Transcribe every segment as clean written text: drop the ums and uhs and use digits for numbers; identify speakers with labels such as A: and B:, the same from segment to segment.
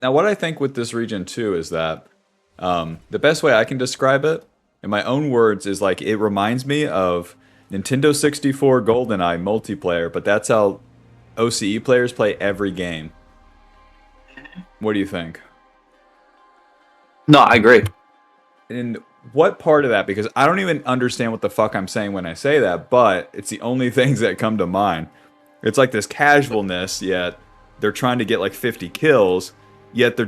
A: Now, what I think with this region too is that the best way I can describe it, in my own words, is like it reminds me of Nintendo 64 GoldenEye multiplayer, but that's how OCE players play every game. What do you think?
B: No, I agree.
A: And what part of that? Because I don't even understand what the fuck I'm saying when I say that, but it's the only things that come to mind. It's like this casualness, yet they're trying to get like 50 kills, yet they're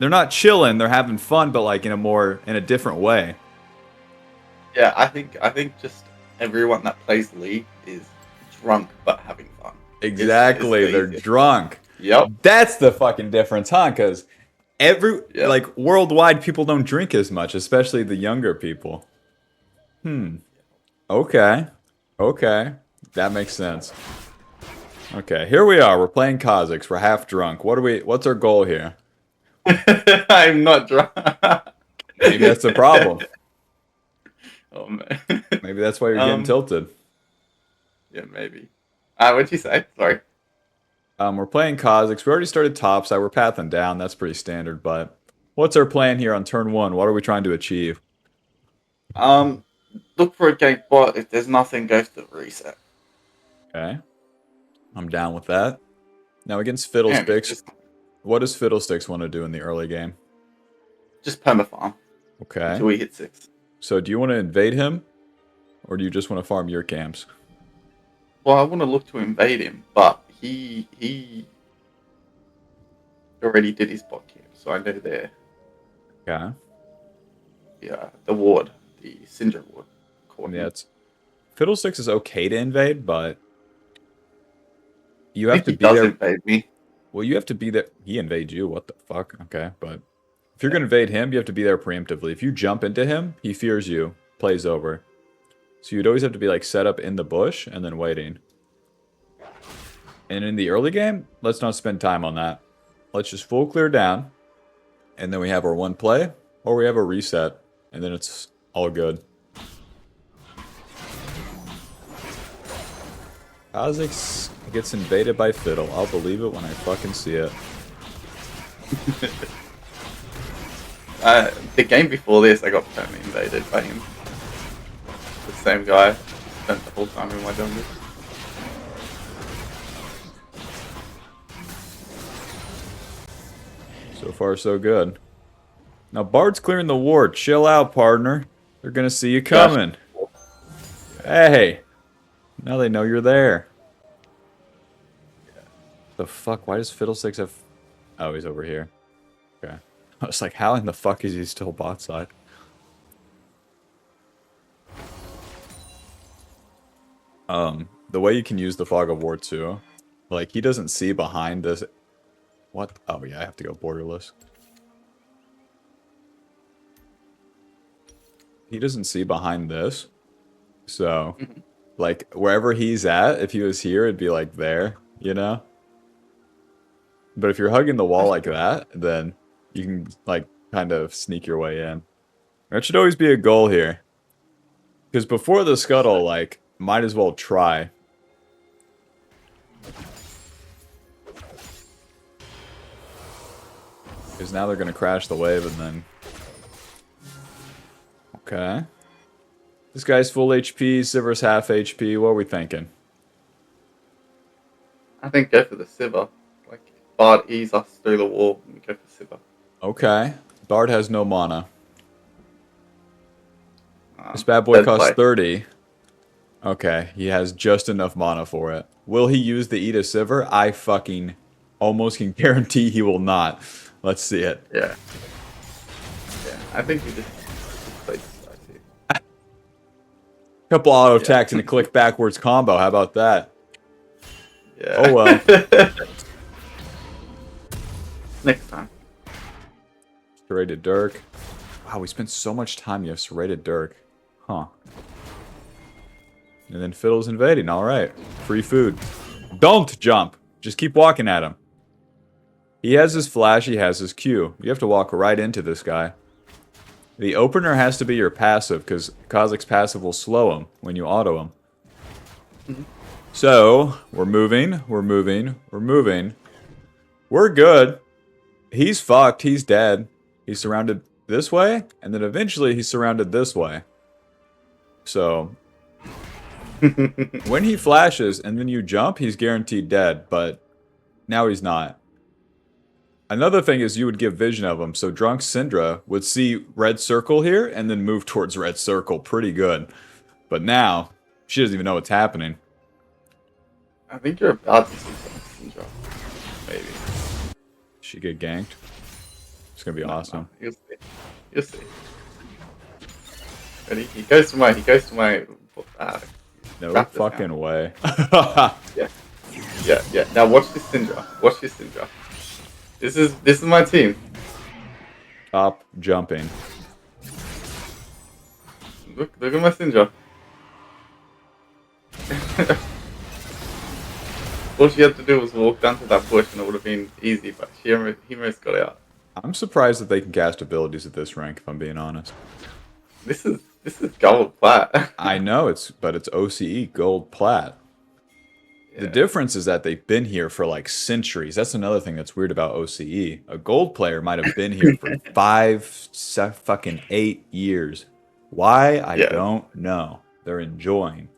A: not chilling, they're having fun, but like in a different way.
B: Yeah, I think just everyone that plays League is drunk but having fun. It's
A: Exactly,
B: the
A: they're
B: easiest.
A: drunk.
B: Yep.
A: That's the fucking difference, huh? Because
B: Yep.
A: like worldwide, people don't drink as much, especially the younger people. Okay, okay, that makes sense. Okay, here we are. We're playing KHA'ZIX. We're half drunk. What's our goal here?
B: I'm not drunk.
A: Maybe that's the problem.
B: Oh man.
A: Maybe that's why you're getting
B: um.
A: tilted.
B: Yeah, maybe. What'd you say? Sorry.
A: We're playing KHA'ZIX. We already started topside. We're pathing down. That's pretty standard. But what's our plan here on turn one? What are we trying to achieve?
B: Um. Look for a gate bot. If there's nothing, go to the reset.
A: Okay, I'm down with that. Now against
B: Yeah,
A: Fiddlesticks, what does Fiddlesticks want to do in the early game?
B: just perma farm
A: Okay,
B: until we hit 6.
A: so do you want to invade him, or do you just want to farm your camps?
B: Well, I want to look to invade him, but he already did his bot camp, so I know they're
A: Okay,
B: the ward, the Syndra ward, caught
A: yeah,
B: him.
A: it's Fiddlesticks is okay to invade, but you
B: I
A: have
B: think
A: to
B: he
A: be
B: does
A: there.
B: invade me.
A: Well, you have to be there. He invades you. What the fuck? Okay, but if you're gonna invade him, you have to be there preemptively. If you jump into him, he fears you. Plays over. So you'd always have to be like set up in the bush and then waiting. And in the early game, let's not spend time on that. Let's just full clear down, and then we have our one play, or we have a reset, and then it's all good. KHA'ZIX gets invaded by Fiddle. I'll believe it when I fucking see it.
B: The game before this, I got perma invaded by him. The same guy. Spent the whole time in my jungle.
A: So far, so good. Now, Bard's clearing the ward. Chill out, partner. They're gonna see you
B: Gosh.
A: coming. Hey! Now they know you're there. The fuck? Why does Fiddlesticks have... Oh, he's over here. Okay. I was like, how in the fuck is he still bot side? The way you can use the Fog of War too, like, he doesn't see behind this... What? Oh, yeah, I have to go borderless. He doesn't see behind this. So, like, wherever he's at, if he was here, it'd be, like, there, you know? But if you're hugging the wall like that, then you can, like, kind of sneak your way in. That should always be a goal here. Because before the scuttle, like, might as well try. Because now they're going to crash the wave and then... Okay. This guy's full HP, Siver's half HP. What are we thinking?
B: I think go for the Sivir. Like, Bard ease us through the wall and go for Sivir.
A: Okay. Bard has no mana. This bad boy
B: Dead
A: costs
B: play.
A: 30. Okay, he has just enough mana for it. Will he use the Eat a Sivir? I fucking almost can guarantee he will not. Let's see it.
B: Yeah. Yeah. I think we just play this guy too.
A: Couple auto
B: Yeah.
A: attacks and a click backwards combo. How about that?
B: Yeah.
A: Oh well.
B: Next time.
A: Serrated Dirk. Wow, we spent so much time. You have Serrated Dirk. Huh. And then Fiddle's invading. Alright. Free food. Don't jump. Just keep walking at him. He has his flash. He has his Q. You have to walk right into this guy. The opener has to be your passive, because KHA'ZIX passive will slow him when you auto him. So, we're moving, we're moving, we're moving. We're good. He's fucked. He's dead. He's surrounded this way, and then eventually he's surrounded this way. So when he flashes and then you jump, he's guaranteed dead, but now he's not. Another thing is you would give vision of him, so Drunk Syndra would see red circle here and then move towards red circle pretty good. But now, she doesn't even know what's happening.
B: I think you're about to see Syndra. Maybe.
A: She get ganked. It's gonna be awesome.
B: You'll see. You'll see. Ready? He goes to my
A: No fucking way.
B: Yeah. Yeah. Now watch this Syndra. Watch this Syndra. This is my team.
A: Top jumping.
B: Look at my Syndra. All she had to do was walk down to that bush and it would have been easy, but he almost got out.
A: I'm surprised that they can cast abilities at this rank, if I'm being honest.
B: This is gold plat.
A: I know, but it's OCE gold plat. The difference is that they've been here for like centuries. That's another thing that's weird about OCE. A gold player might have been here for 8 years. Why? I don't know. They're enjoying.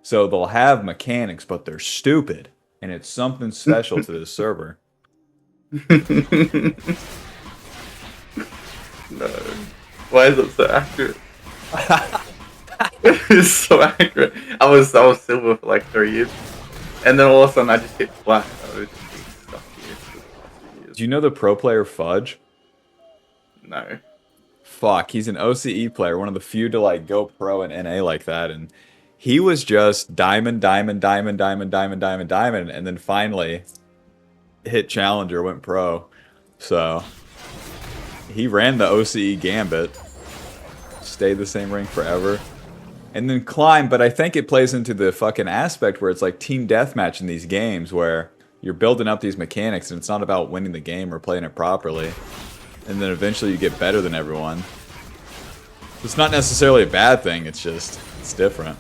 A: So they'll have mechanics, but they're stupid. And it's something special to this server.
B: No. Why is it so accurate? It's so accurate. I was silver for like 3 years. And then all of a sudden I just hit flat.
A: Do you know the pro player Fudge?
B: No.
A: Fuck, he's an OCE player, one of the few to like go pro in NA like that, and he was just diamond, and then finally hit challenger, went pro. So he ran the OCE gambit, stayed the same rank forever. And then climb, but I think it plays into the fucking aspect where it's like team deathmatch in these games where you're building up these mechanics and it's not about winning the game or playing it properly. And then eventually you get better than everyone. It's not necessarily a bad thing, it's different.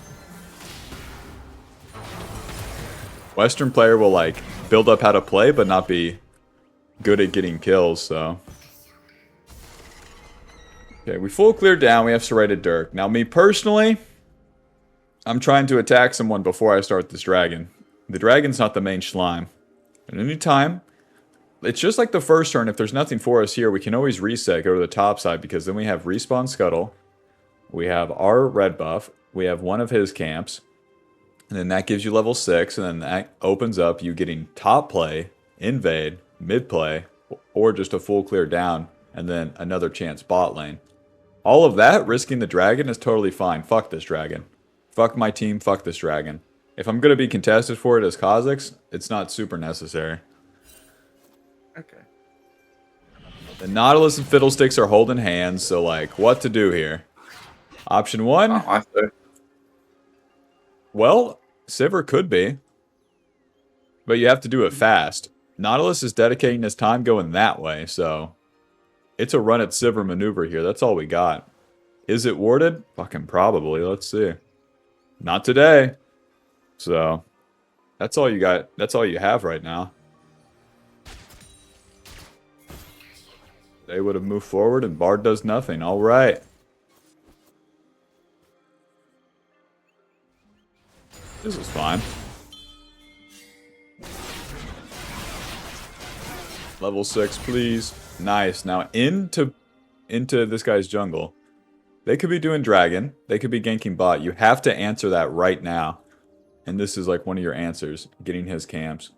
A: Western player will like build up how to play but not be good at getting kills, so. Okay, we full cleared down, we have serrated Dirk. Now me personally, I'm trying to attack someone before I start this dragon. The dragon's not the main slime. At any time, it's just like the first turn. If there's nothing for us here, we can always reset, go to the top side, because then we have respawn scuttle. We have our red buff. We have one of his camps. And then that gives you level 6, and then that opens up you getting top play, invade, mid play, or just a full clear down, and then another chance bot lane. All of that, risking the dragon, is totally fine. Fuck this dragon. Fuck my team, fuck this dragon. If I'm going to be contested for it as KHA'ZIX, it's not super necessary.
B: Okay.
A: The Nautilus and Fiddlesticks are holding hands, so like, what to do here? Option 1? Well, Sivir could be. But you have to do it fast. Nautilus is dedicating his time going that way, so it's a run at Sivir maneuver here. That's all we got. Is it warded? Fucking probably. Let's see. Not today. So, that's all you got. That's all you have right now. They would have moved forward and Bard does nothing. All right. This is fine. Level 6, please. Nice. Now into this guy's jungle. They could be doing dragon. They could be ganking bot. You have to answer that right now. And this is like one of your answers. Getting his camps.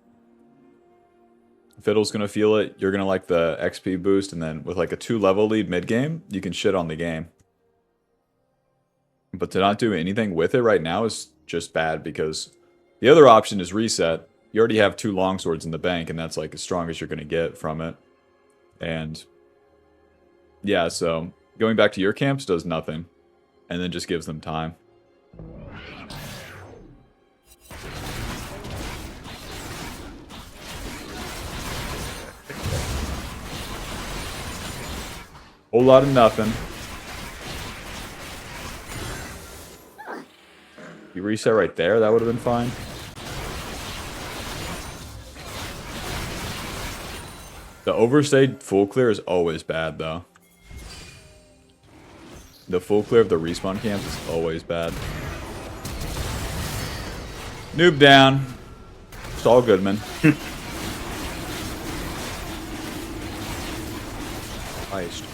A: Fiddle's going to feel it. You're going to like the XP boost. And then with like a 2-level lead mid-game, you can shit on the game. But to not do anything with it right now is just bad because the other option is reset. You already have 2 longswords in the bank, and that's like as strong as you're going to get from it. And yeah, so going back to your camps does nothing. And then just gives them time. Whole lot of nothing. You reset right there, that would have been fine. The overstayed full clear is always bad, though. The full clear of the respawn camps is always bad. Noob down. Saul Goodman. Christ.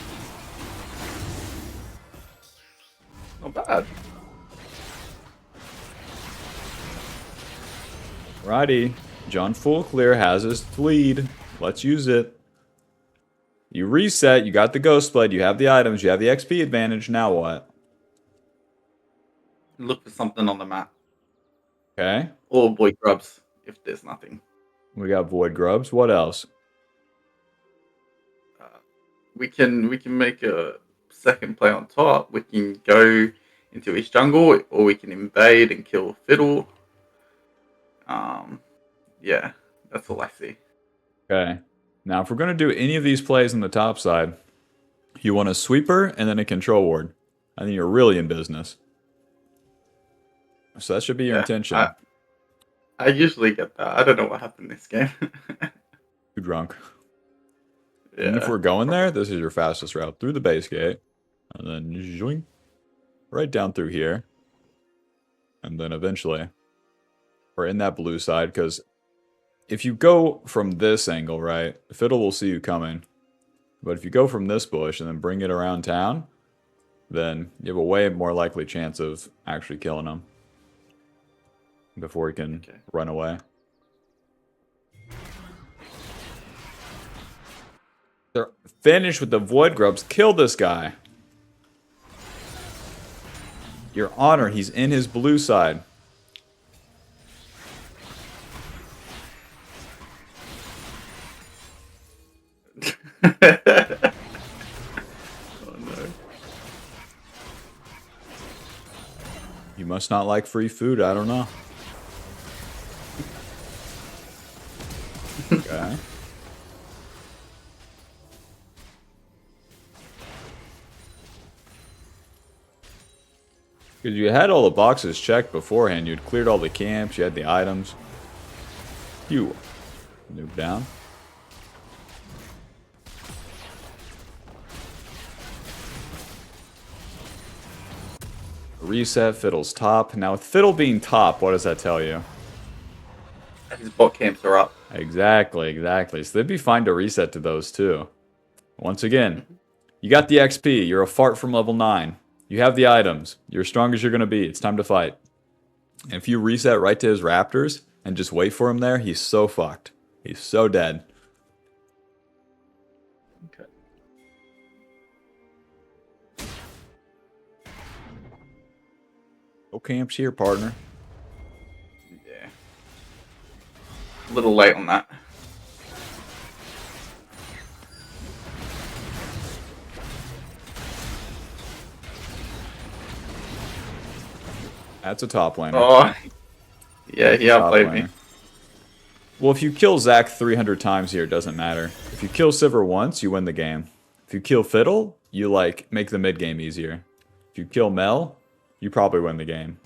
B: Not bad.
A: Righty. John full clear has his lead. Let's use it. You reset, you got the ghost blade, you have the items, you have the XP advantage, now what?
B: Look for something on the map.
A: Okay.
B: Or void grubs, if there's nothing.
A: We got void grubs. What else?
B: We can make a second play on top. We can go into his jungle, or we can invade and kill Fiddle. Yeah, that's all I see.
A: Okay. Now, if we're going to do any of these plays on the top side, you want a sweeper and then a control ward. I think you're really in business. So that should be your intention.
B: I usually get that. I don't know what happened this game.
A: Too drunk.
B: Yeah.
A: And if we're going there, this is your fastest route through the base gate. And then zoink, right down through here. And then eventually, we're in that blue side, because if you go from this angle, right, Fiddle will see you coming. But if you go from this bush and then bring it around town, then you have a way more likely chance of actually killing him before he can run away. They're finished with the void grubs. Kill this guy. Your honor, he's in his blue side.
B: Oh no.
A: You must not like free food, I don't know. Okay. Because you had all the boxes checked beforehand. You'd cleared all the camps, you had the items. You noob down. Reset, Fiddle's top. Now with Fiddle being top, what does that tell you?
B: His bot camps are up.
A: Exactly. So they'd be fine to reset to those too. Once again, you got the XP. You're a fart from level 9. You have the items. You're as strong as you're going to be. It's time to fight. And if you reset right to his raptors and just wait for him there, he's so fucked. He's so dead.
B: Okay.
A: No camps here, partner.
B: Yeah. A little late on that.
A: That's a top laner.
B: Oh, yeah, he outplayed me.
A: Well, if you kill Zac 300 times here, it doesn't matter. If you kill Sivir once, you win the game. If you kill Fiddle, you, like, make the mid-game easier. If you kill Mel, you probably win the game.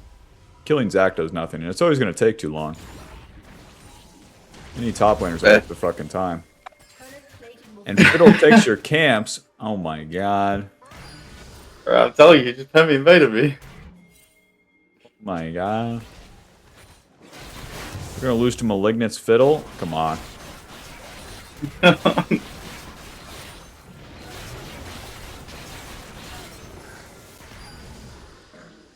A: Killing Zac does nothing, and it's always going to take too long. Any top laners waste the fucking time. And Fiddle takes your camps. Oh my god.
B: I'm telling you, just have me invaded me.
A: My god. We're gonna lose to Malignant's Fiddle? Come on.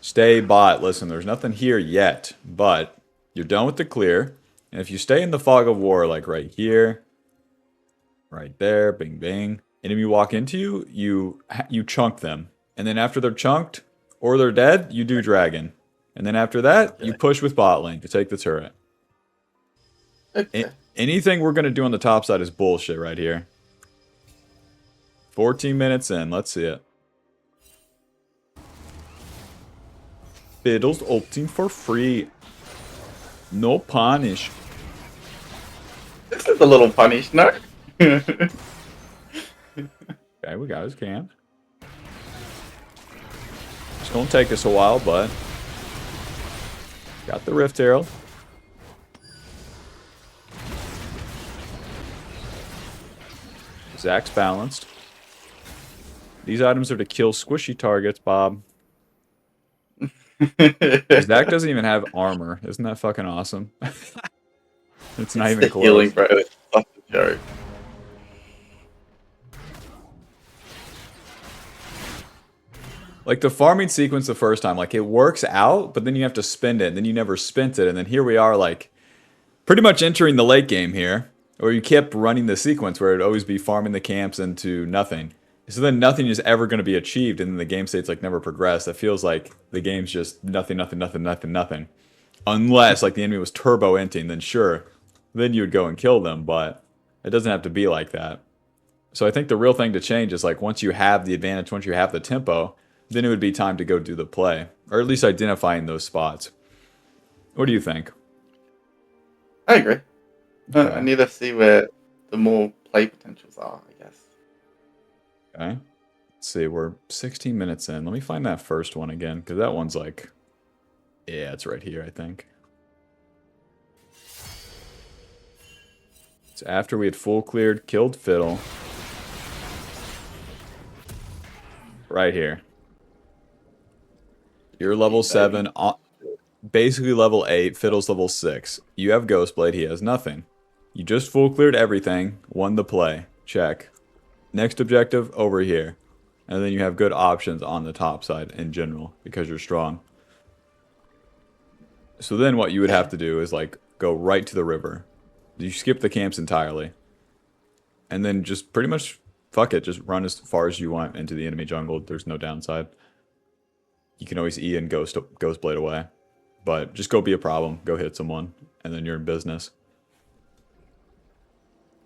A: Stay bot. Listen, there's nothing here yet, but you're done with the clear. And if you stay in the fog of war, like right here, right there, bing bing, enemy walk into you, you chunk them. And then after they're chunked, or they're dead, you do dragon. And then after that, you push with bot lane to take the turret.
B: Okay.
A: Anything we're going to do on the top side is bullshit right here. 14 minutes in. Let's see it. Fiddle's ulting for free. No punish.
B: This is a little punish, no?
A: Okay, we got his camp. It's going to take us a while, but... got the Rift Herald. Zach's balanced. These items are to kill squishy targets, Bob. Zach doesn't even have armor. Isn't that fucking awesome? It's not even
B: the
A: close.
B: healing, bro. It's such a joke.
A: Like the farming sequence the first time, like it works out, but then you have to spend it, and then you never spent it, and then here we are, like pretty much entering the late game here, or you kept running the sequence where it'd always be farming the camps into nothing. So then nothing is ever going to be achieved, and then the game state's like never progressed. It feels like the game's just nothing, nothing, nothing, nothing, nothing. Unless like the enemy was turbo inting, then sure, then you would go and kill them, but it doesn't have to be like that. So I think the real thing to change is like once you have the advantage, once you have the tempo, then it would be time to go do the play, or at least identifying those spots. What do you think?
B: I agree.
A: Okay.
B: I need to see where the more play potentials are, I guess.
A: Okay. Let's see, we're 16 minutes in. Let me find that first one again, because that one's like... Yeah, it's right here, I think. It's after we had full cleared, killed Fiddle. Right here. You're level 7, basically level 8, Fiddle's level 6. You have Ghostblade, he has nothing. You just full cleared everything, won the play. Check. Next objective, over here. And then you have good options on the top side in general, because you're strong. So then what you would have to do is like go right to the river. You skip the camps entirely. And then just pretty much, fuck it, just run as far as you want into the enemy jungle. There's no downside. You can always E and Ghostblade away. But just go be a problem, go hit someone, and then you're in business.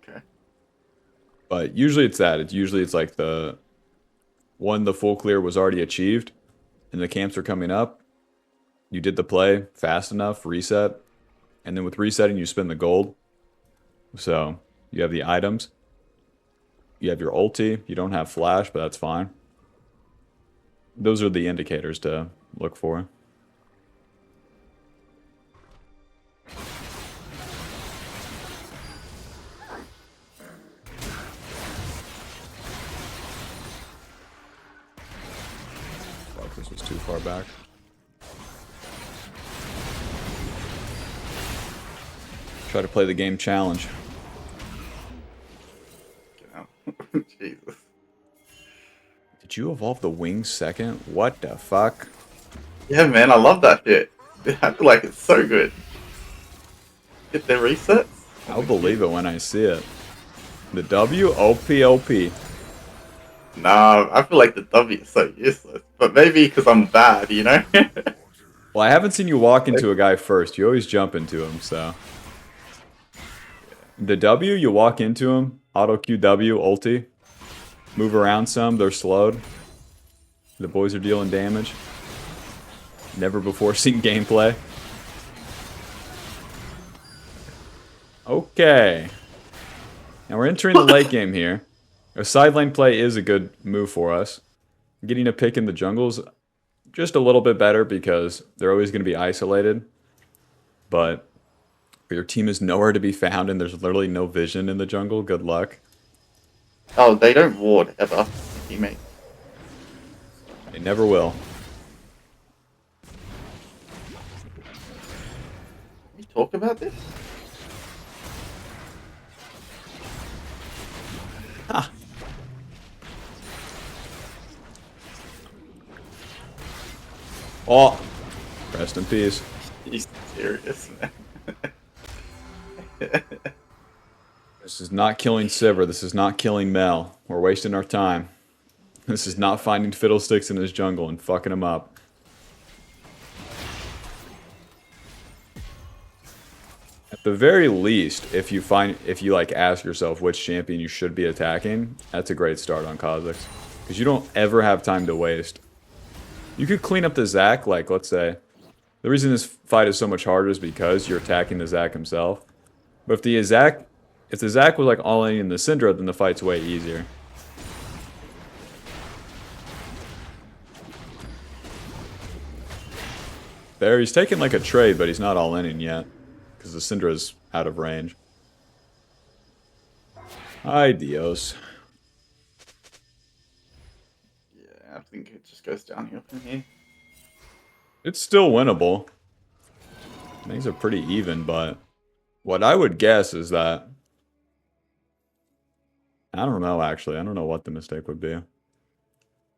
B: Okay.
A: But usually it's that. It's like the full clear was already achieved, and the camps are coming up. You did the play fast enough, reset, and then with resetting you spend the gold. So you have the items. You have your ulti. You don't have flash, but that's fine. Those are the indicators to look for. Fuck, this was too far back. Try to play the game challenge.
B: Jesus.
A: Did you evolve the wings second? What the fuck?
B: Yeah, man, I love that shit. I feel like it's so good. Get their resets.
A: I'll believe it when I see it. The W? OP.
B: Nah, I feel like the W is so useless. But maybe because I'm bad, you know?
A: Well, I haven't seen you walk into a guy first. You always jump into him, so... The W, you walk into him, auto QW, ulti. Move around some, they're slowed. The boys are dealing damage. Never before seen gameplay. Okay. Now we're entering the late game here. A side lane play is a good move for us. Getting a pick in the jungle's just a little bit better because they're always going to be isolated. But your team is nowhere to be found and there's literally no vision in the jungle. Good luck.
B: Oh, they don't ward ever, teammate.
A: They never will.
B: Can we talk about this?
A: Ha! Oh! Rest in peace.
B: He's serious, man.
A: This is not killing Sivir. This is not killing Mel. We're wasting our time. This is not finding Fiddlesticks in his jungle and fucking him up. At the very least, if you like ask yourself which champion you should be attacking, that's a great start on KHA'ZIX. Because you don't ever have time to waste. You could clean up the Zac, like let's say. The reason this fight is so much harder is because you're attacking the Zac himself. But if the Zac was like all in the Syndra, then the fight's way easier. There, he's taking like a trade, but he's not all in yet. Because the Syndra's out of range. Ay Dios.
B: think it just goes downhill from here.
A: It's still winnable. Things are pretty even, but what I would guess is that I don't know, actually. I don't know what the mistake would be.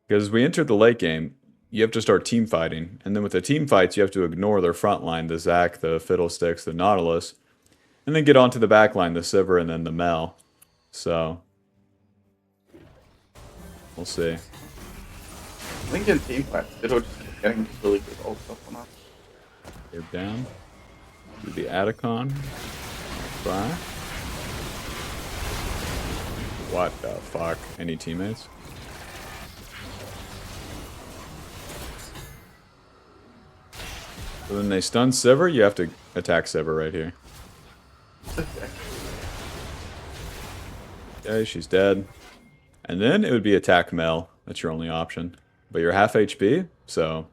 A: Because as we enter the late game, you have to start team fighting. And then with the team fights, you have to ignore their front line, the Zac, the Fiddlesticks, the Nautilus. And then get onto the back line, the Sivir, and then the Mel. So, we'll see.
B: I think in team fights, Fiddle just keeps getting really good ult stuff on us.
A: They're down. Do the Atacon. Bye. What the fuck? Any teammates? So then they stun Sivir, you have to attack Sivir right here. Okay, she's dead. And then it would be attack Mel. That's your only option. But you're half HP, so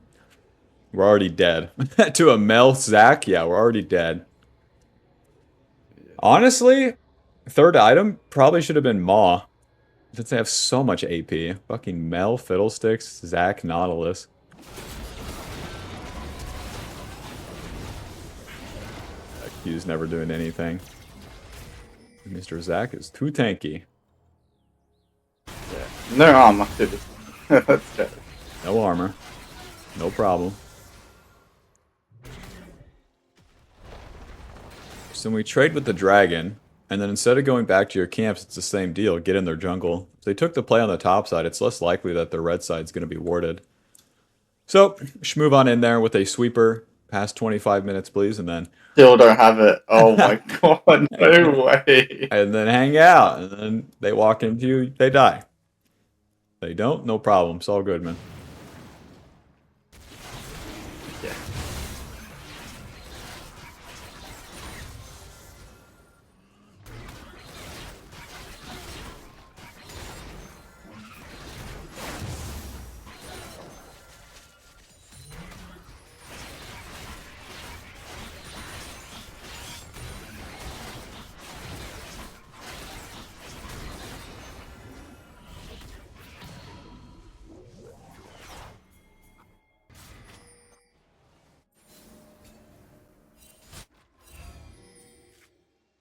A: we're already dead. To a Mel Zac, yeah, we're already dead. Honestly, third item probably should have been Maw. Since they have so much AP. Fucking Mel, Fiddlesticks, Zac, Nautilus. Q's never doing anything. Mr. Zac is too tanky.
B: Yeah. No armor to this one. That's better.
A: No armor. No problem. So we trade with the dragon, and then instead of going back to your camps, it's the same deal. Get in their jungle. If they took the play on the top side, it's less likely that their red side's going to be warded. So, just move on in there with a sweeper. Past 25 minutes, please, and then...
B: Still don't have it. Oh my god, no way.
A: And then hang out, and then they walk into you, they die. They don't, no problem. It's all good, man.
B: Yeah.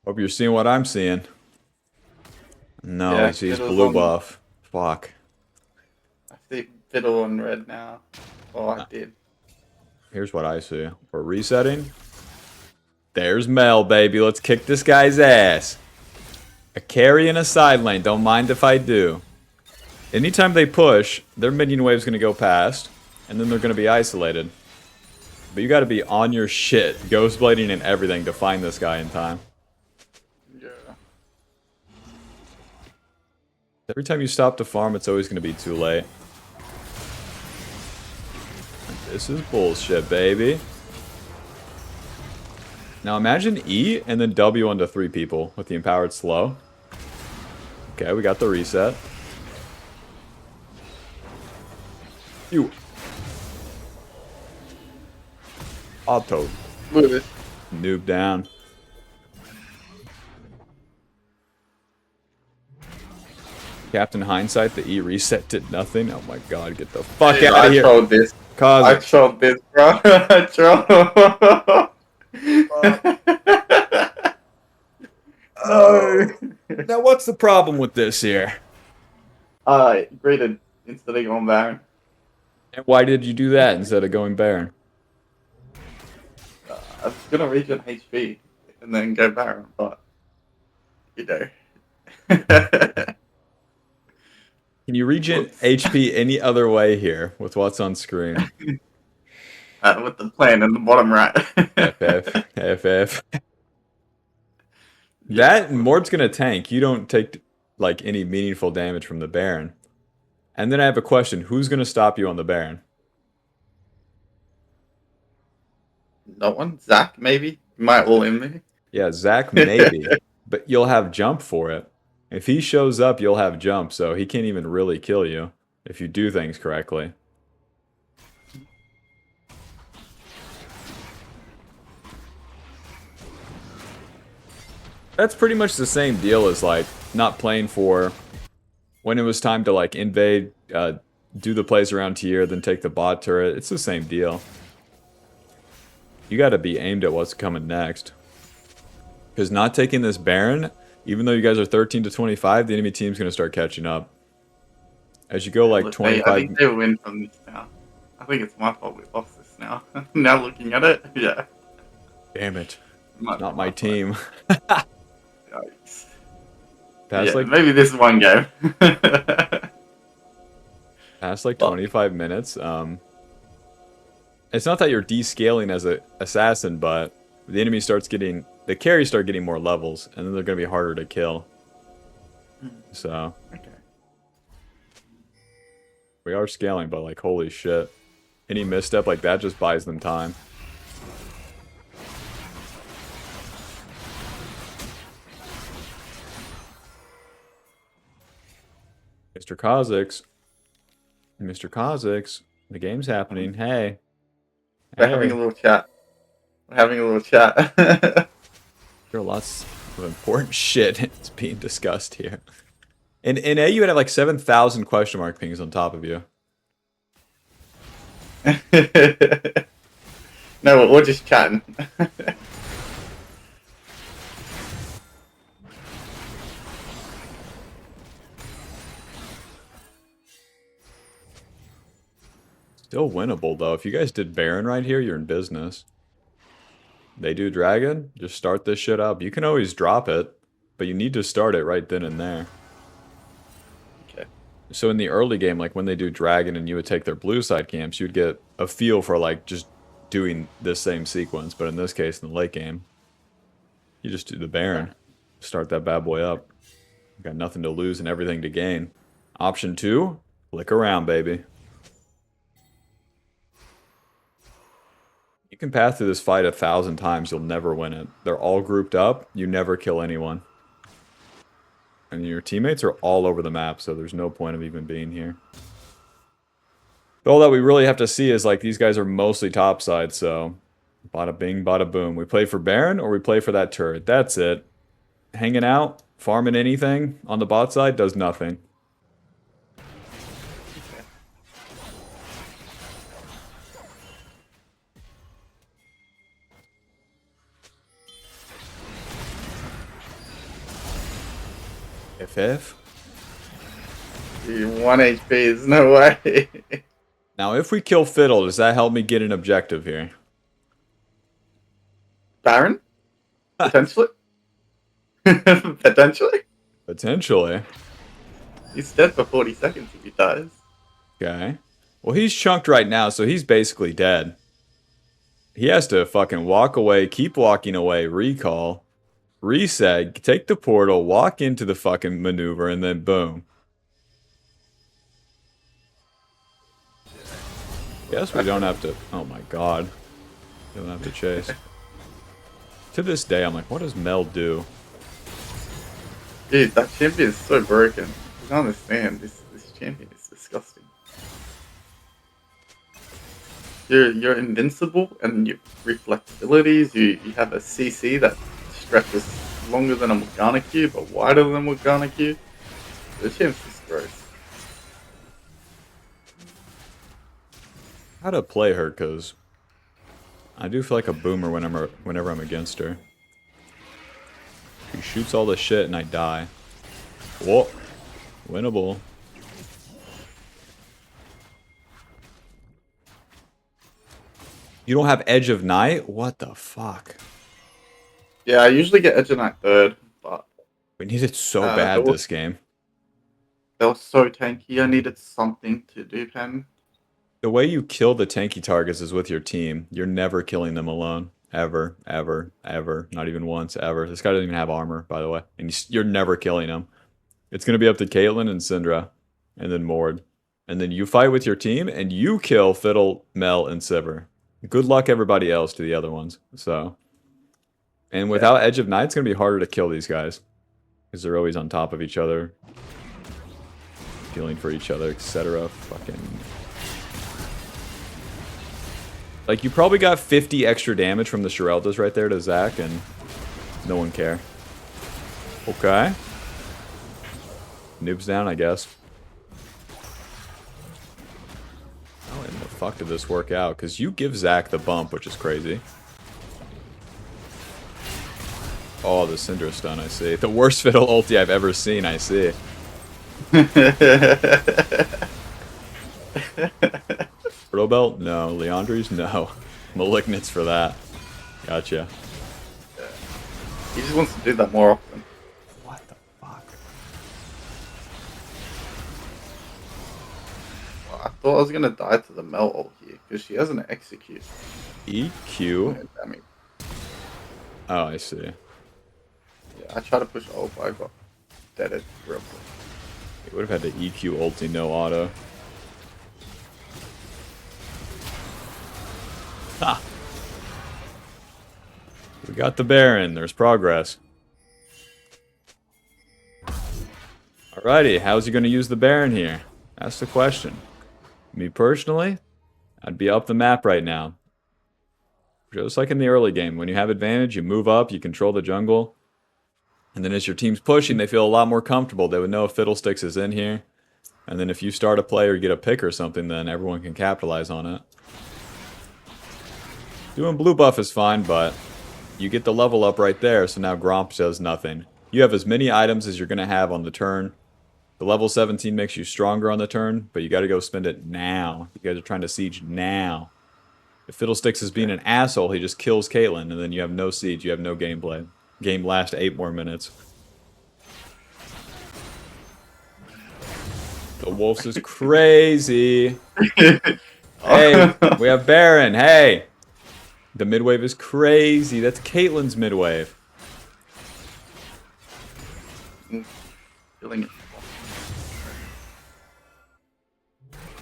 A: Hope you're seeing what I'm seeing. No,
B: Yeah,
A: he sees
B: Fiddle's
A: blue
B: on-
A: buff. Fuck.
B: I see Fiddle on red now. Oh, I did.
A: Here's what I see. We're resetting. There's Mel, baby. Let's kick this guy's ass. A carry in a side lane. Don't mind if I do. Anytime they push, their minion wave's going to go past, and then they're going to be isolated. But you got to be on your shit, ghostblading and everything to find this guy in time.
B: Yeah.
A: Every time you stop to farm, it's always going to be too late. This is bullshit, baby. Now imagine E and then W onto 3 people with the empowered slow. Okay, we got the reset. You. Auto.
B: Look at this.
A: Noob down. Captain Hindsight, the E reset did nothing. Oh my god, get the fuck
B: Dude,
A: out of here.
B: I trolled this.
A: Cause
B: I trolled this, bro. I trolled.
A: now what's the problem with this here?
B: Graded instead of going Baron.
A: And why did you do that instead of going Baron?
B: I was gonna regen HP and then go Baron, but you know.
A: Can you regen HP any other way here with what's on screen?
B: With the plan in the bottom right.
A: FF. That and Mord's gonna tank. You don't take like any meaningful damage from the Baron. And then I have a question: who's gonna stop you on the Baron?
B: No one? Zac, maybe? Might all in me.
A: Yeah, Zac maybe, but you'll have jump for it. If he shows up, you'll have jump, so he can't even really kill you if you do things correctly. That's pretty much the same deal as like not playing for when it was time to like invade do the plays around tier, then take the bot turret. It's the same deal. You got to be aimed at what's coming next. Because not taking this Baron, even though you guys are 13 to 25, the enemy team's going to start catching up. As you go like
B: Look,
A: 25...
B: I think they win from this now. I think it's my fault we lost this now. Now looking at it, yeah.
A: Damn it.
B: Might
A: It's not
B: be
A: my
B: fault.
A: team.
B: Yikes.
A: Past
B: Yeah,
A: like
B: maybe this is one game.
A: past like 25 minutes. It's not that you're descaling as an assassin, but the enemy starts getting... The carries start getting more levels, and then they're going to be harder to kill. So...
B: Okay.
A: We are scaling, but like, holy shit. Any misstep like that just buys them time. Mr. KHA'ZIX. Mr. KHA'ZIX. The game's happening. Hey.
B: We're having a little chat. We're having a little chat.
A: There are lots of important shit that's being discussed here. In A, you would have like 7,000 question mark pings on top of you.
B: No, we're just chatting.
A: Still winnable, though. If you guys did Baron right here, you're in business. They do Dragon, just start this shit up. You can always drop it, but you need to start it right then and there.
B: Okay.
A: So in the early game, like when they do Dragon and you would take their blue side camps, you'd get a feel for like just doing this same sequence. But in this case, in the late game, you just do the Baron. Start that bad boy up. Got nothing to lose and everything to gain. Option 2, lick around, baby. You can pass through this fight 1,000 times, you'll never win it. They're all grouped up, you never kill anyone. And your teammates are all over the map, so there's no point of even being here. But all that we really have to see is, like, these guys are mostly topside, so... Bada bing, bada boom. We play for Baron, or we play for that turret. That's it. Hanging out, farming anything on the bot side does nothing. FF?
B: 1 HP is no way.
A: Now, if we kill Fiddle, does that help me get an objective here?
B: Baron? Potentially? Potentially?
A: Potentially.
B: He's dead for 40 seconds if he dies.
A: Okay. Well, he's chunked right now, so he's basically dead. He has to fucking walk away, keep walking away, recall, reset, take the portal, walk into the fucking maneuver, and then boom. Guess we don't have to... Oh my god. We don't have to chase. To this day, I'm like, what does Mel do?
B: Dude, that champion is so broken. I don't understand. This champion is disgusting. You're invincible and your reflectabilities. You have a CC that stretches longer than a Morgana Q, but wider than Morgana Q. The champ's just gross.
A: How to play her, because I do feel like a boomer whenever I'm against her. She shoots all the shit and I die. Whoa. Winnable. You don't have Edge of Night? What the fuck?
B: Yeah, I usually get Edge of Night third, but
A: We need it so bad this game.
B: they were so tanky. I needed something to do pen.
A: The way you kill the tanky targets is with your team. You're never killing them alone. Ever, ever, ever. Not even once, ever. This guy doesn't even have armor, by the way. And you're never killing him. It's going to be up to Caitlyn and Syndra. And then Mord. And then you fight with your team, and you kill Fiddle, Mel, and Sivir. Good luck everybody else to the other ones. So, and without Edge of Night, it's going to be harder to kill these guys. Because they're always on top of each other. Healing for each other, etc. Fucking... Like, you probably got 50 extra damage from the Shireldas right there to Zac, and no one care. Okay. Noobs down, I guess. fuck did this work out? Because you give Zach the bump, which is crazy. Oh, the Syndra stun, I see. The worst Fiddle ulti I've ever seen, I see. Turtle Belt? No. Leandri's? No. Malignants for that. Gotcha.
B: He just wants to do that more often.
A: What the fuck?
B: Well, I thought I was gonna die to the Mel ult here, because she has an execute.
A: EQ? Oh, I see.
B: Yeah, I tried to push ult, but I got deaded real quick.
A: You would have had to EQ ulti, no auto. Ha! We got the Baron. There's progress. Alrighty, how's he going to use the Baron here? That's the question. Me personally, I'd be up the map right now. Just like in the early game. When you have advantage, you move up, you control the jungle. And then as your team's pushing, they feel a lot more comfortable. They would know if Fiddlesticks is in here. And then if you start a play or get a pick or something, then everyone can capitalize on it. Doing blue buff is fine, but you get the level up right there, so now Gromp does nothing. You have as many items as you're going to have on the turn. The level 17 makes you stronger on the turn, but you got to go spend it now. You guys are trying to siege now. If Fiddlesticks is being an asshole, he just kills Caitlyn, and then you have no siege, you have no gameplay. Game lasts 8 more minutes. The Wolves is crazy. Hey, we have Baron. Hey. The midwave is crazy. That's Caitlyn's midwave.
B: Feeling it.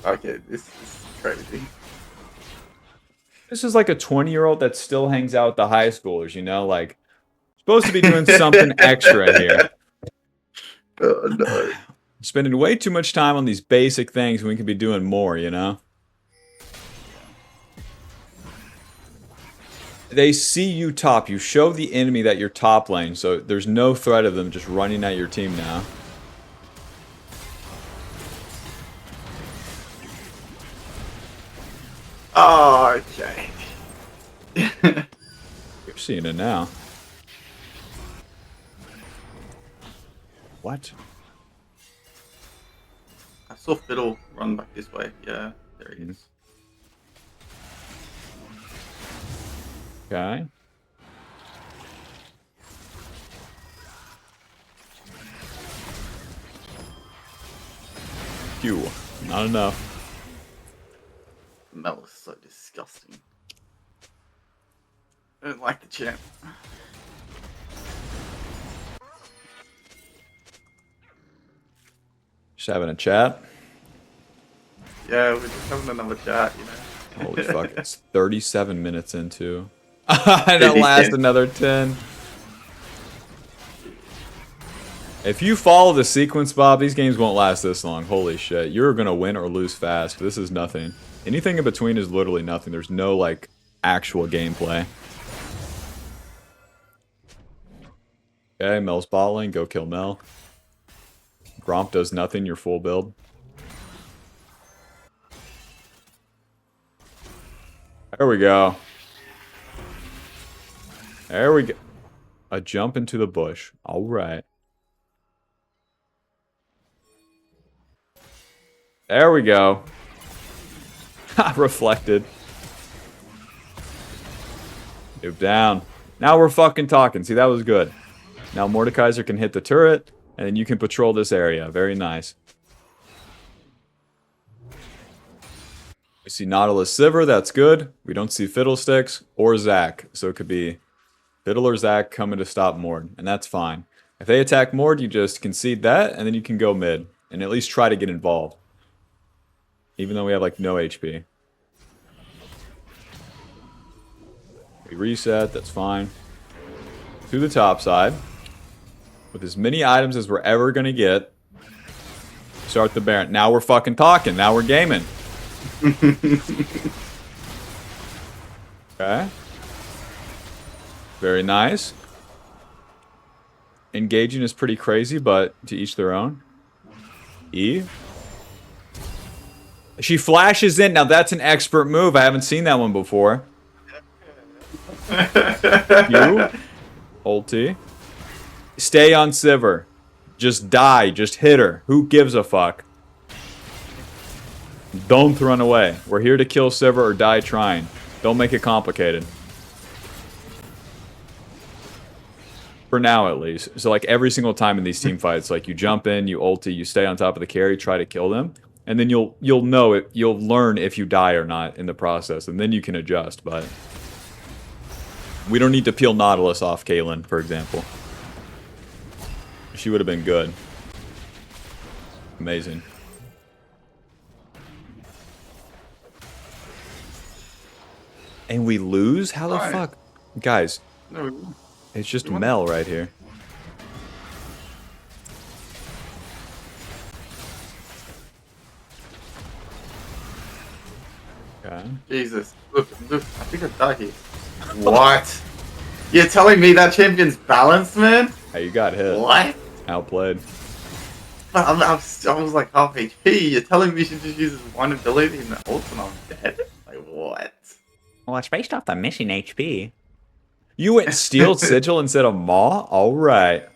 B: Okay, this is crazy.
A: This is like a 20-year-old that still hangs out with the high schoolers, you know? Like, supposed to be doing something extra here.
B: Oh, no.
A: Spending way too much time on these basic things when we could be doing more, you know? They see you top. You show the enemy that you're top lane, so there's no threat of them just running at your team now.
B: Oh, okay.
A: You're seeing it now. What?
B: I saw Fiddle run back this way. Yeah, there he is.
A: Okay. Q. Not enough.
B: Mel is so disgusting. I don't like the champ.
A: Just having a chat.
B: Yeah, we're just having another chat, you know.
A: Holy fuck, it's 37 minutes into. That'll last another 10. If you follow the sequence, Bob, these games won't last this long. Holy shit. You're gonna win or lose fast. This is nothing. Anything in between is literally nothing. There's no, like, actual gameplay. Okay, Mel's bot lane. Go kill Mel. Gromp does nothing. You're full build. There we go. There we go. A jump into the bush. All right. There we go. Reflected. Move down. Now we're fucking talking. See, that was good. Now Mordekaiser can hit the turret, and then you can patrol this area. Very nice. We see Nautilus Sivir. That's good. We don't see Fiddlesticks or Zac. So it could be Fiddle or Zac coming to stop Mord, and that's fine. If they attack Mord, you just concede that, and then you can go mid, and at least try to get involved. Even though we have, like, no HP. We reset, that's fine. To the top side. With as many items as we're ever gonna get. Start the Baron. Now we're fucking talking. Now we're gaming. Okay. Very nice. Engaging is pretty crazy, but to each their own. E. She flashes in. Now that's an expert move. I haven't seen that one before. You. Ulti. Stay on Sivir. Just die. Just hit her. Who gives a fuck? Don't run away. We're here to kill Sivir or die trying. Don't make it complicated. For now, at least. So, like, every single time in these team fights, like, you jump in, you ulti, you stay on top of the carry, try to kill them, and then you'll know it. You'll learn if you die or not in the process, and then you can adjust. But we don't need to peel Nautilus off Caitlyn, for example. She would have been good. Amazing. And we lose? How the fuck? Guys,
B: No.
A: it's just Mel right here. Okay.
B: Jesus. Look, I think I died here. What? You're telling me that champion's balanced, man?
A: Hey, you got hit.
B: What?
A: Outplayed.
B: I was like half HP. You're telling me she just uses one ability in the ult and I'm dead? Like, what?
C: Well, it's based off the missing HP.
A: You went Steel Sigil instead of Maw? Alright.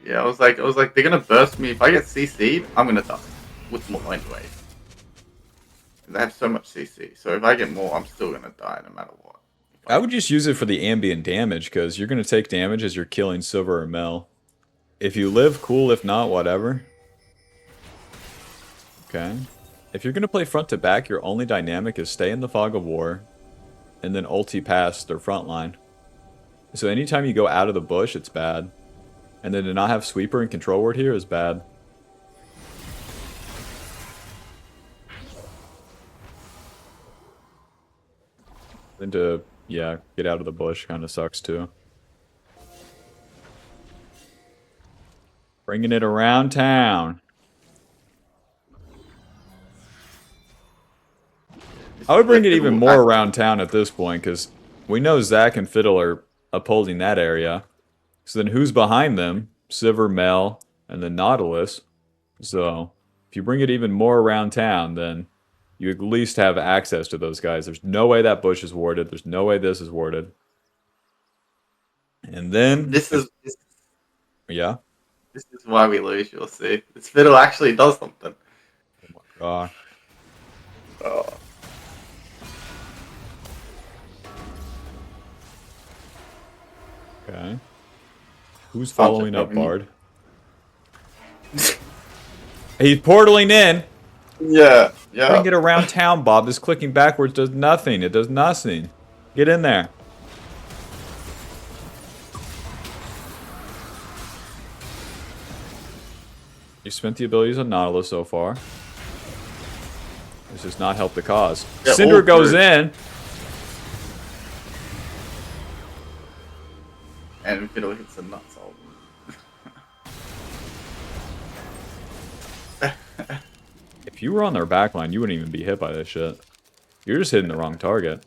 B: Yeah, I was like, they're gonna burst me. If I get CC'd, I'm gonna die. With more anyway. I have so much CC. So if I get more, I'm still gonna die no matter what.
A: I would just use it for the ambient damage, because you're going to take damage as you're killing Silver or Mel. If you live, cool. If not, whatever. Okay. If you're going to play front to back, your only dynamic is stay in the fog of war, and then ulti past their front line. So anytime you go out of the bush, it's bad. And then to not have sweeper and control ward here is bad. Then to, yeah, get out of the bush kind of sucks too. Bringing it around town. I would bring it even more around town at this point, because we know Zac and Fiddle are upholding that area. So then who's behind them? Sivir, Mel, and then Nautilus. So if you bring it even more around town, then you at least have access to those guys. There's no way that bush is warded. There's no way this is warded. And then... Yeah?
B: This is why we lose, you'll see. This Fiddle actually does something.
A: Oh my god.
B: Oh.
A: Okay. Who's following up, Bard? He's portaling in.
B: Yeah, yeah.
A: Bring it around town, Bob. This clicking backwards does nothing. It does nothing. Get in there. You spent the abilities on Nautilus so far. This does not help the cause.
B: Yeah,
A: Cinder goes in.
B: And Fiddle hits the nuts all.
A: If you were on their backline, you wouldn't even be hit by this shit. You're just hitting the wrong target.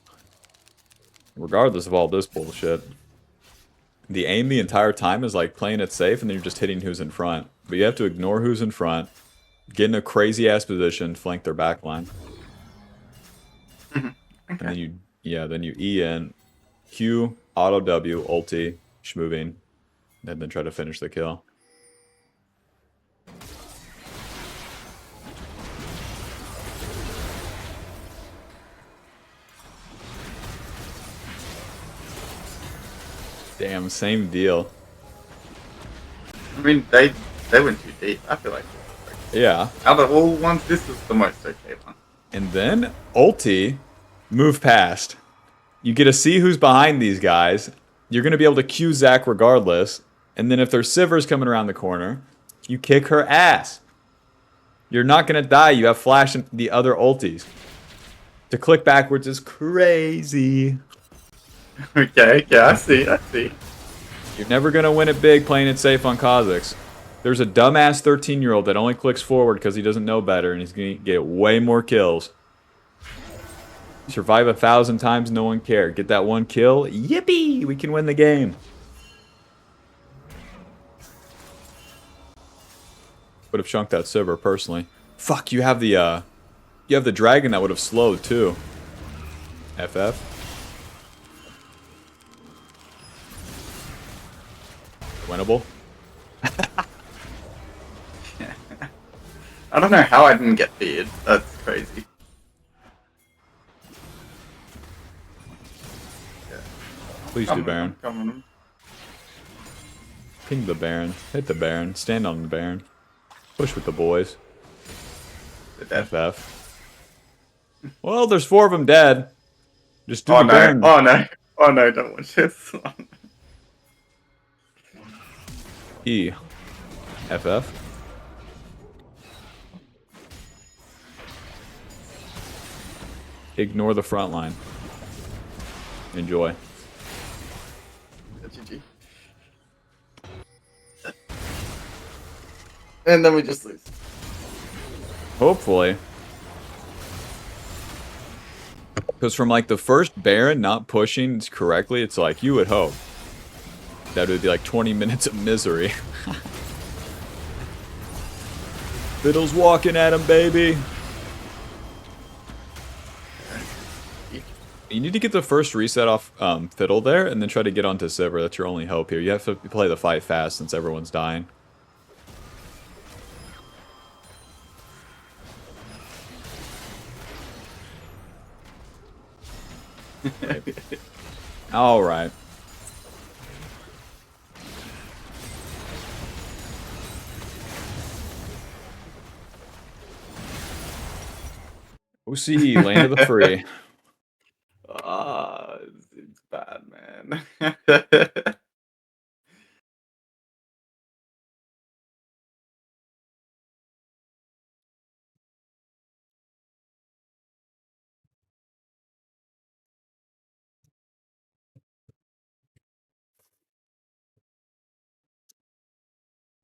A: Regardless of all this bullshit. The aim the entire time is like playing it safe, and then you're just hitting who's in front. But you have to ignore who's in front, get in a crazy-ass position, flank their backline.
B: Okay.
A: And then you, yeah, then you E in, Q, auto W, ulti, schmoving, and then try to finish the kill. Damn, same deal.
B: I mean, they went too deep. I feel like.
A: Yeah.
B: Out of all ones, this is the most okay one.
A: And then ulti, move past. You get to see who's behind these guys. You're going to be able to Q Zac regardless. And then if there's Sivers coming around the corner, you kick her ass. You're not going to die. You have flash and the other ultis. To click backwards is crazy.
B: Okay, I see.
A: You're never going to win it big playing it safe on KHA'ZIX. There's a dumbass 13-year-old that only clicks forward because he doesn't know better, and he's going to get way more kills. Survive 1,000 times, no one cared. Get that one kill, yippee! We can win the game. Would have chunked that Sivir personally. Fuck, you have the You have the dragon that would have slowed too. FF. Winnable.
B: I don't know how I didn't get feared. That's crazy.
A: Please do, Baron.
B: Come on.
A: Ping the Baron. Hit the Baron. Stand on the Baron. Push with the boys.
B: They're dead.
A: FF. Well, there's 4 of them dead. Just do
B: Oh
A: the
B: no!
A: Baron.
B: Oh no! Oh no! Don't watch this.
A: E. FF. Ignore the front line. Enjoy.
B: GG. And then we just lose.
A: Hopefully. Because from like the first Baron not pushing correctly, it's like you would hope that would be like 20 minutes of misery. Fiddle's walking at him, baby. You need to get the first reset off Fiddle there, and then try to get onto Sivir. That's your only hope here. You have to play the fight fast since everyone's dying. All right. OC, land of the free.
B: Ah, it's bad, man.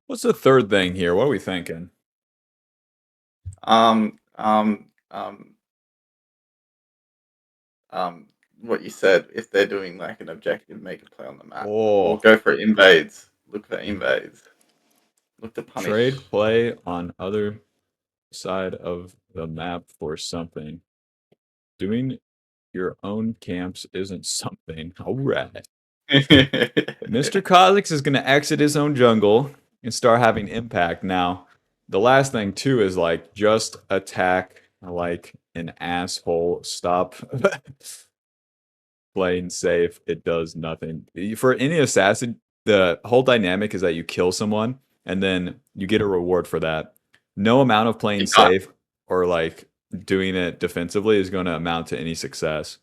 A: What's the third thing here? What are we thinking?
B: um, um, um, what you said, if they're doing like an objective, make a play on the map.
A: Oh.
B: Or go for invades. Look for invades. Look to punish.
A: Trade play on other side of the map for something. Doing your own camps isn't something. All right. Mr. KHA'ZIX is going to exit his own jungle and start having impact. Now, the last thing, too, is like just attack like an asshole. Stop playing safe. It does nothing. For any assassin, the whole dynamic is that you kill someone and then you get a reward for that. No amount of playing safe or like doing it defensively is going to amount to any success.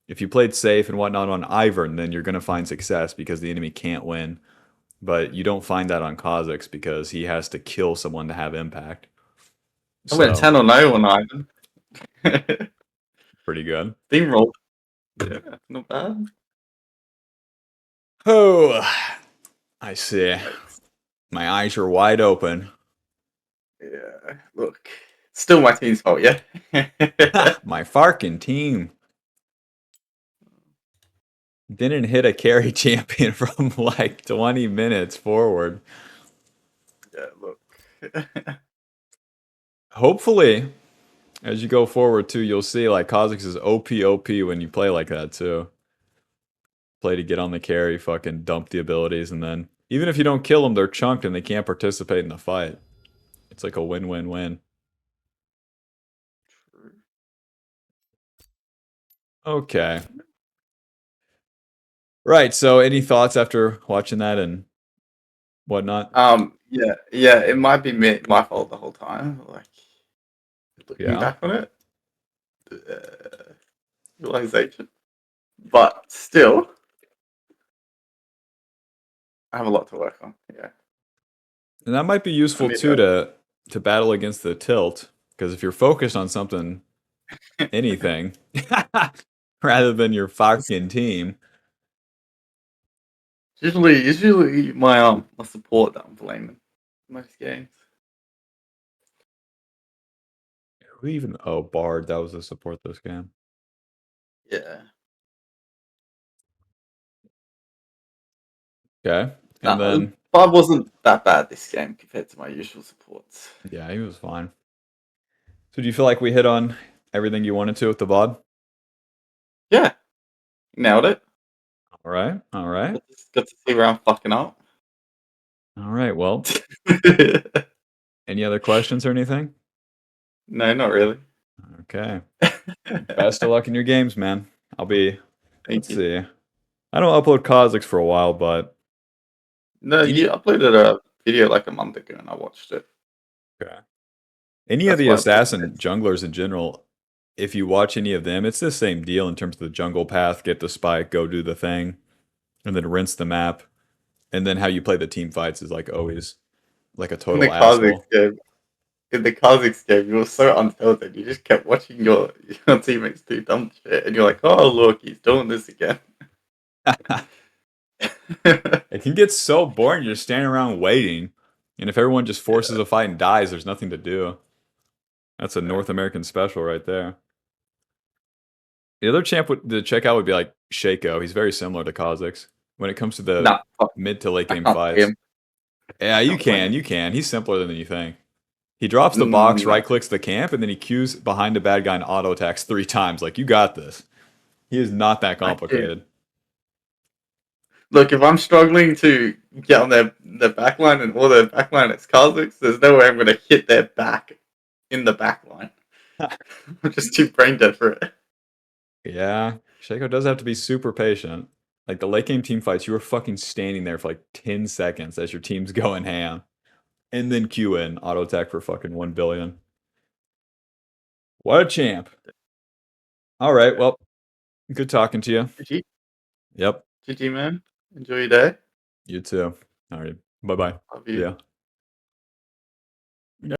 A: If you played safe and whatnot on Ivern, then you're going to find success because the enemy can't win. But you don't find that on KHA'ZIX because he has to kill someone to have impact.
B: I went 10 or no on Ivan.
A: Pretty good.
B: Steamrolled. Yeah, not bad.
A: Oh, I see. My eyes are wide open.
B: Yeah, look. Still my team's fault, yeah?
A: My farking team didn't hit a carry champion from like 20 minutes forward.
B: Yeah, look.
A: Hopefully, as you go forward too, you'll see like KHA'ZIX is OP when you play like that too. Play to get on the carry, fucking dump the abilities, and then even if you don't kill them, they're chunked and they can't participate in the fight. It's like a win-win-win. Okay. Right, so any thoughts after watching that and whatnot?
B: Yeah, it might be my fault the whole time. Like, looking back on it, realization. But still, I have a lot to work on. Yeah,
A: And that might be useful too to battle against the tilt, because if you're focused on something, anything, rather than your fucking team.
B: Usually my support that I'm blaming most games.
A: Who even? Oh, Bard. That was a support this game.
B: Yeah.
A: Okay. And then
B: Bard wasn't that bad this game compared to my usual supports.
A: Yeah, he was fine. So do you feel like we hit on everything you wanted to with the VOD?
B: Yeah, nailed it.
A: All right, all right,
B: Got to see where I'm fucking up.
A: all right. Well, any other questions or anything?
B: No, not really.
A: Okay. Best of luck in your games, man. I'll be.
B: Thank
A: Let's
B: you.
A: see. I don't upload KHA'ZIX for a while, but
B: No, you
A: any
B: uploaded a video like a month ago and I watched it.
A: okay. Any of
B: That's
A: the
B: why I put
A: assassin junglers in general, if you watch any of them, it's the same deal in terms of the jungle path, get the spike, go do the thing, and then rinse the map. And then how you play the team fights is like always like a
B: in the
A: total
B: Kha'Zix
A: asshole.
B: game. In the Khaizx game, you were so unfiltered. You just kept watching your teammates do dumb shit, and you're like, "Oh, look, he's doing this again."
A: It can get so boring. You're just standing around waiting. And if everyone just forces a fight and dies, there's nothing to do. That's a North American special right there. The other champ to check out would be like Shaco. He's very similar to Kha'Zix when it comes to the
B: Nah, fuck,
A: mid to late
B: I
A: game
B: can't play
A: fights.
B: him.
A: Yeah,
B: I
A: you
B: can't play
A: can.
B: him.
A: You can. He's simpler than you think. He drops the box,
B: No,
A: right clicks the camp, and then he queues behind a bad guy and auto attacks 3 times. Like, you got this. He is not that
B: I can't.
A: complicated.
B: Look, if I'm struggling to get on their backline and all their backline is Khaizx, there's no way I'm going to hit their back in the backline. I'm just too brain dead for it.
A: Yeah, Shaco does have to be super patient. Like, the late game team fights, you were fucking standing there for like 10 seconds as your team's going ham. And then Q in, auto attack for fucking 1 billion. What a champ. All right, well, good talking to you.
B: GG,
A: Yep,
B: GG, man. Enjoy your day.
A: you too. All right, bye bye.
B: Love
A: See
B: you.
A: ya.